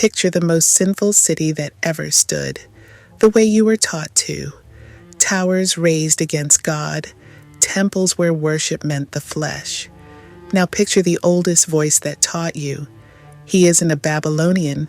Picture the most sinful city that ever stood, the way you were taught to. Towers raised against God, temples where worship meant the flesh. Now picture the oldest voice that taught you. He isn't a Babylonian.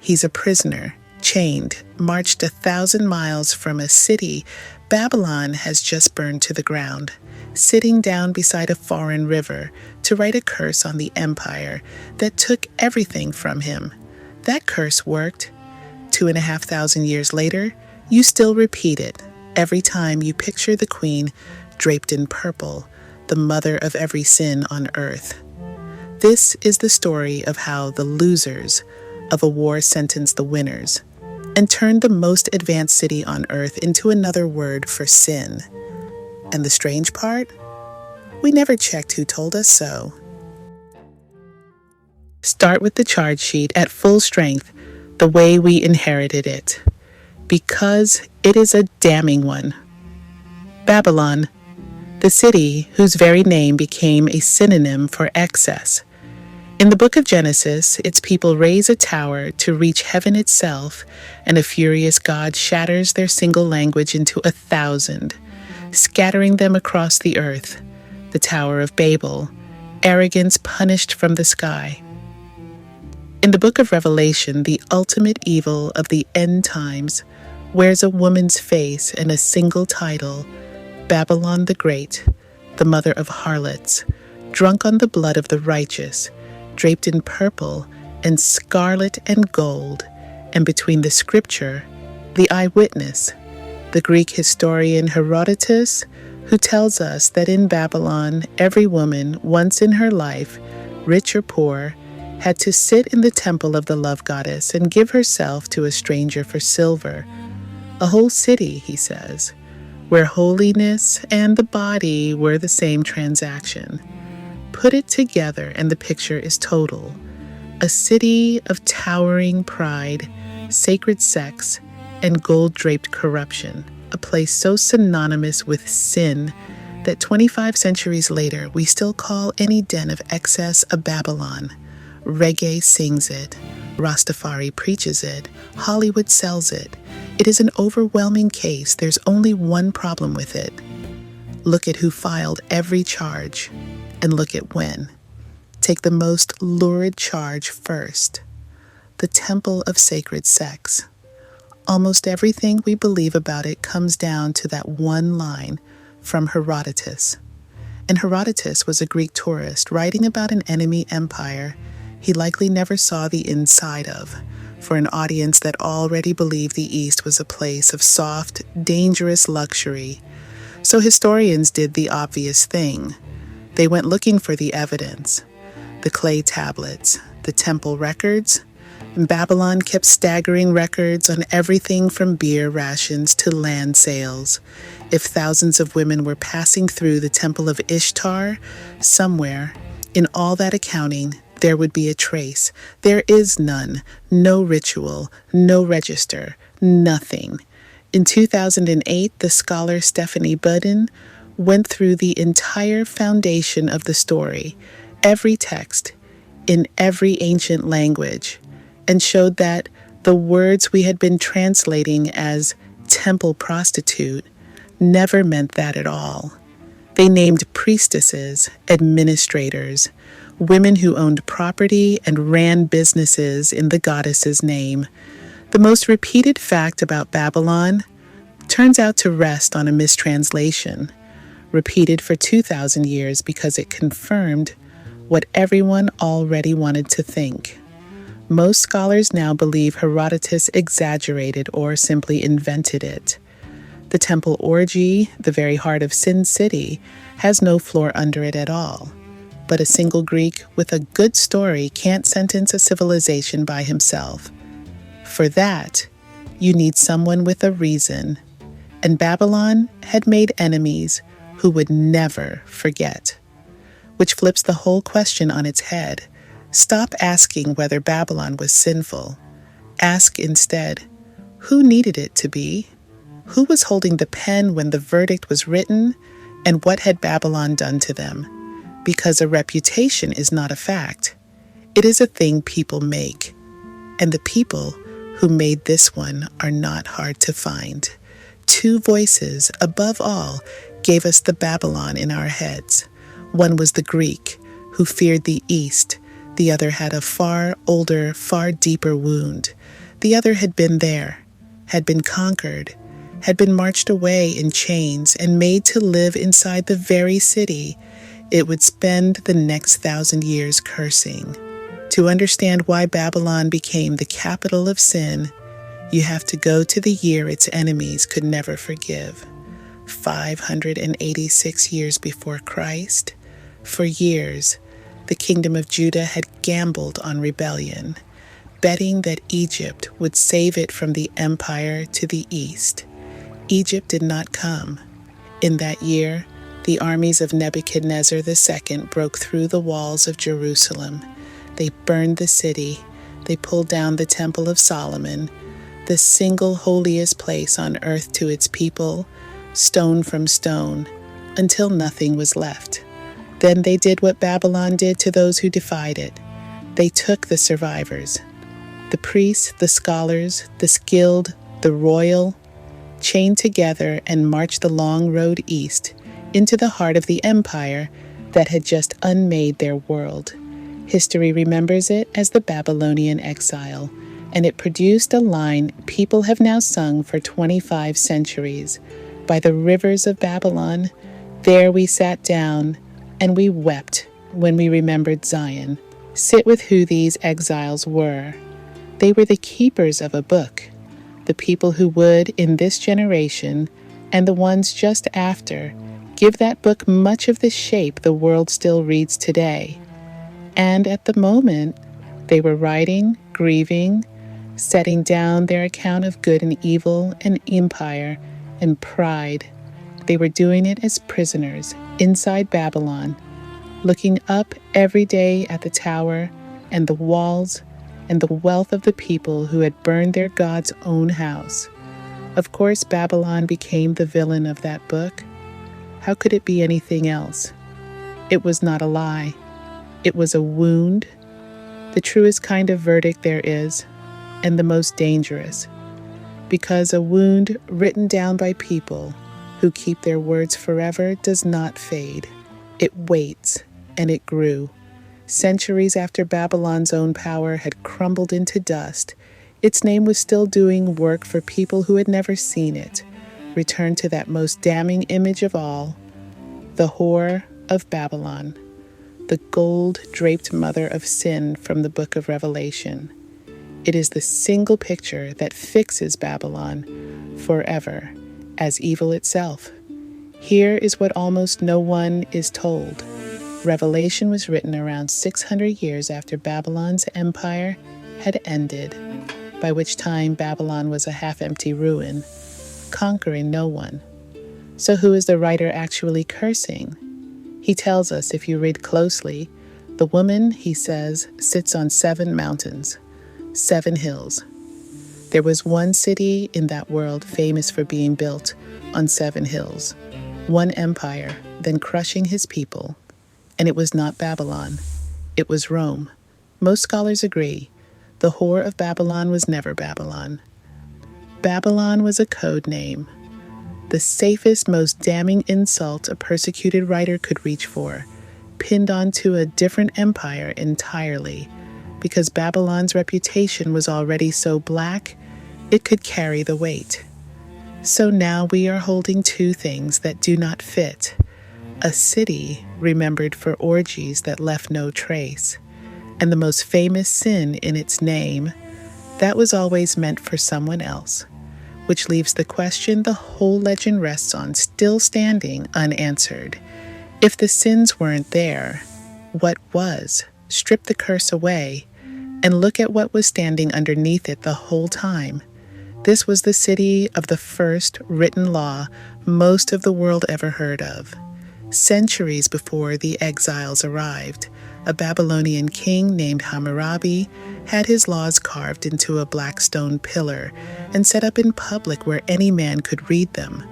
He's a prisoner, chained, marched 1,000 miles from a city Babylon has just burned to the ground, sitting down beside a foreign river to write a curse on the empire that took everything from him. That curse worked. 2,500 years later, you still repeat it every time you picture the queen draped in purple, the mother of every sin on earth. This is the story of how the losers of a war sentenced the winners and turned the most advanced city on earth into another word for sin. And the strange part? We never checked who told us so. Start with the charge sheet at full strength, the way we inherited it, because it is a damning one. Babylon, the city whose very name became a synonym for excess. In the book of Genesis, its people raise a tower to reach heaven itself, and a furious God shatters their single language into 1,000, scattering them across the earth. The Tower of Babel, arrogance punished from the sky. In the book of Revelation, the ultimate evil of the end times wears a woman's face and a single title, Babylon the Great, the mother of harlots, drunk on the blood of the righteous, draped in purple and scarlet and gold, and between the scripture, the eyewitness, the Greek historian Herodotus, who tells us that in Babylon, every woman, once in her life, rich or poor, had to sit in the temple of the love goddess and give herself to a stranger for silver. A whole city, he says, where holiness and the body were the same transaction. Put it together and the picture is total. A city of towering pride, sacred sex, and gold-draped corruption. A place so synonymous with sin that 25 centuries later we still call any den of excess a Babylon. Reggae sings it, Rastafari preaches it, Hollywood sells it. It is an overwhelming case. There's only one problem with it. Look at who filed every charge, and look at when. Take the most lurid charge first. The temple of sacred sex. Almost everything we believe about it comes down to that one line from Herodotus. And Herodotus was a Greek tourist writing about an enemy empire he likely never saw the inside of, for an audience that already believed the East was a place of soft, dangerous luxury. So historians did the obvious thing. They went looking for the evidence, the clay tablets, the temple records. And Babylon kept staggering records on everything from beer rations to land sales. If thousands of women were passing through the temple of Ishtar, somewhere in all that accounting, there would be a trace. There is none, no ritual, no register, nothing. In 2008, the scholar Stephanie Budden went through the entire foundation of the story, every text, in every ancient language, and showed that the words we had been translating as temple prostitute never meant that at all. They named priestesses, administrators, women who owned property and ran businesses in the goddess's name. The most repeated fact about Babylon turns out to rest on a mistranslation, repeated for 2,000 years because it confirmed what everyone already wanted to think. Most scholars now believe Herodotus exaggerated or simply invented it. The temple orgy, the very heart of Sin City, has no floor under it at all. But a single Greek with a good story can't sentence a civilization by himself. For that, you need someone with a reason. And Babylon had made enemies who would never forget. Which flips the whole question on its head. Stop asking whether Babylon was sinful. Ask instead, who needed it to be? Who was holding the pen when the verdict was written? And what had Babylon done to them? Because a reputation is not a fact. It is a thing people make. And the people who made this one are not hard to find. Two voices, above all, gave us the Babylon in our heads. One was the Greek, who feared the East. The other had a far older, far deeper wound. The other had been there, had been conquered, had been marched away in chains and made to live inside the very city it would spend the next 1,000 years cursing. To understand why Babylon became the capital of sin, you have to go to the year its enemies could never forgive. 586 years before Christ. For years, the kingdom of Judah had gambled on rebellion, betting that Egypt would save it from the empire to the east. Egypt did not come. In that year, the armies of Nebuchadnezzar II broke through the walls of Jerusalem. They burned the city. They pulled down the Temple of Solomon, the single holiest place on earth to its people, stone from stone, until nothing was left. Then they did what Babylon did to those who defied it. They took the survivors, the priests, the scholars, the skilled, the royal, chained together and marched the long road east into the heart of the empire that had just unmade their world. History remembers it as the Babylonian exile, and it produced a line people have now sung for 25 centuries. By the rivers of Babylon, there we sat down, and we wept when we remembered Zion. Sit with who these exiles were. They were the keepers of a book, the people who would, in this generation, and the ones just after, give that book much of the shape the world still reads today. And at the moment, they were writing, grieving, setting down their account of good and evil and empire and pride. They were doing it as prisoners inside Babylon, looking up every day at the tower and the walls and the wealth of the people who had burned their God's own house. Of course, Babylon became the villain of that book. How could it be anything else? It was not a lie. It was a wound, the truest kind of verdict there is, and the most dangerous, because a wound written down by people who keep their words forever does not fade. It waits, and it grew. Centuries after Babylon's own power had crumbled into dust, its name was still doing work for people who had never seen it. Return to that most damning image of all, the whore of Babylon, the gold-draped mother of sin from the book of Revelation. It is the single picture that fixes Babylon forever as evil itself. Here is what almost no one is told. Revelation was written around 600 years after Babylon's empire had ended, by which time Babylon was a half-empty ruin, conquering no one. So who is the writer actually cursing? He tells us, if you read closely, the woman, he says, sits on 7 mountains, 7 hills. There was one city in that world famous for being built on 7 hills, one empire, then crushing his people. And it was not Babylon. It was Rome. Most scholars agree. The whore of Babylon was never Babylon. Babylon was a code name, the safest, most damning insult a persecuted writer could reach for, pinned onto a different empire entirely, because Babylon's reputation was already so black, it could carry the weight. So now we are holding 2 things that do not fit. A city remembered for orgies that left no trace, and the most famous sin in its name, that was always meant for someone else, which leaves the question the whole legend rests on still standing unanswered. If the sins weren't there, what was? Strip the curse away, and look at what was standing underneath it the whole time. This was the city of the first written law most of the world ever heard of. Centuries before the exiles arrived, a Babylonian king named Hammurabi had his laws carved into a black stone pillar and set up in public where any man could read them.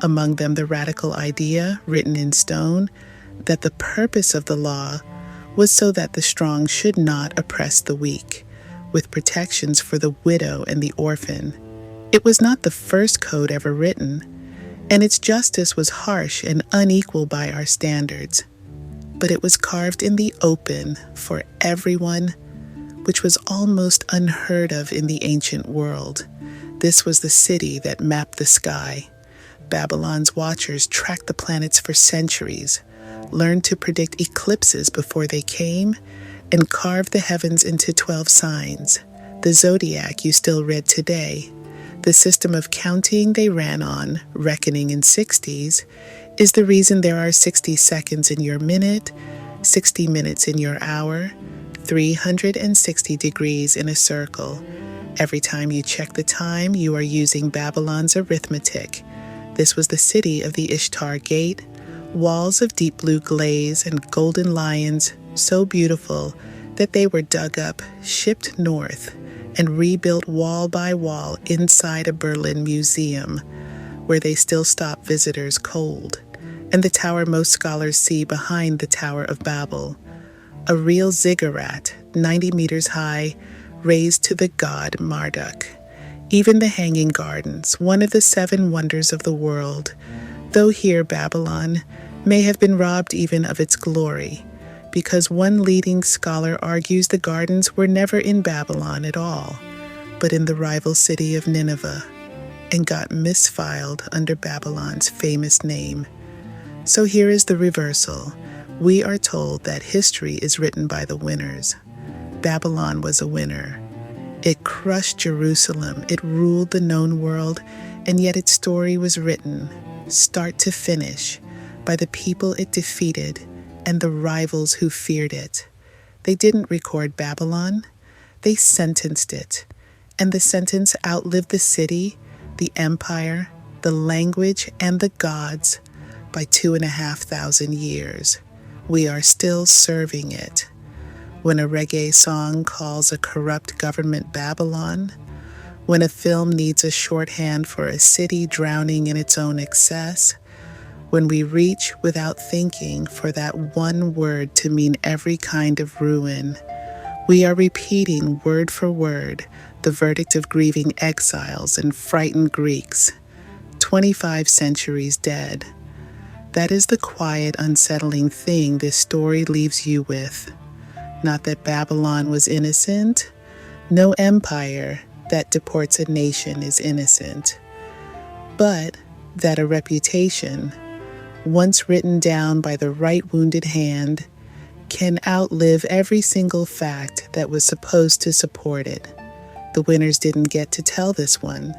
Among them the radical idea, written in stone, that the purpose of the law was so that the strong should not oppress the weak. with protections for the widow and the orphan. It was not the first code ever written, and its justice was harsh and unequal by our standards. But it was carved in the open for everyone, which was almost unheard of in the ancient world. This was the city that mapped the sky. Babylon's watchers tracked the planets for centuries, learned to predict eclipses before they came, and carved the heavens into 12 signs, the zodiac you still read today. The system of counting they ran on, reckoning in 60s, is the reason there are 60 seconds in your minute, 60 minutes in your hour, 360 degrees in a circle. Every time you check the time, you are using Babylon's arithmetic. This was the city of the Ishtar Gate, walls of deep blue glaze and golden lions so beautiful that they were dug up, shipped north, and rebuilt wall by wall inside a Berlin museum, where they still stop visitors cold, and the tower most scholars see behind the Tower of Babel, a real ziggurat, 90 meters high, raised to the god Marduk. Even the Hanging Gardens, one of the 7 wonders of the world, though here Babylon may have been robbed even of its glory, because one leading scholar argues the gardens were never in Babylon at all, but in the rival city of Nineveh, and got misfiled under Babylon's famous name. So here is the reversal. We are told that history is written by the winners. Babylon was a winner. It crushed Jerusalem, it ruled the known world, and yet its story was written, start to finish, by the people it defeated and the rivals who feared it. They didn't record Babylon, they sentenced it, and the sentence outlived the city, the empire, the language, and the gods by 2,500 years. We are still serving it. When a reggae song calls a corrupt government Babylon, when a film needs a shorthand for a city drowning in its own excess, when we reach without thinking for that one word to mean every kind of ruin, we are repeating word for word the verdict of grieving exiles and frightened Greeks, 25 centuries dead. That is the quiet, unsettling thing this story leaves you with. Not that Babylon was innocent. No empire that deports a nation is innocent. But that a reputation, once written down by the right wounded hand, can outlive every single fact that was supposed to support it. The winners didn't get to tell this one,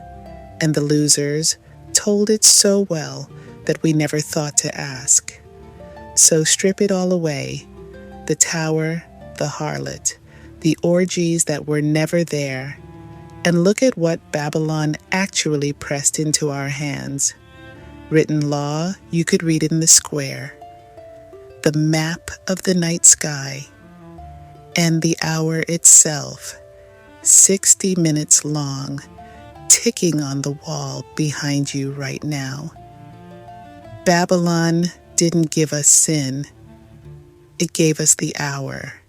and the losers told it so well that we never thought to ask. So strip it all away, the tower, the harlot, the orgies that were never there, and look at what Babylon actually pressed into our hands. Written law, you could read in the square. The map of the night sky, and the hour itself, 60 minutes long, ticking on the wall behind you right now. Babylon didn't give us sin. It gave us the hour.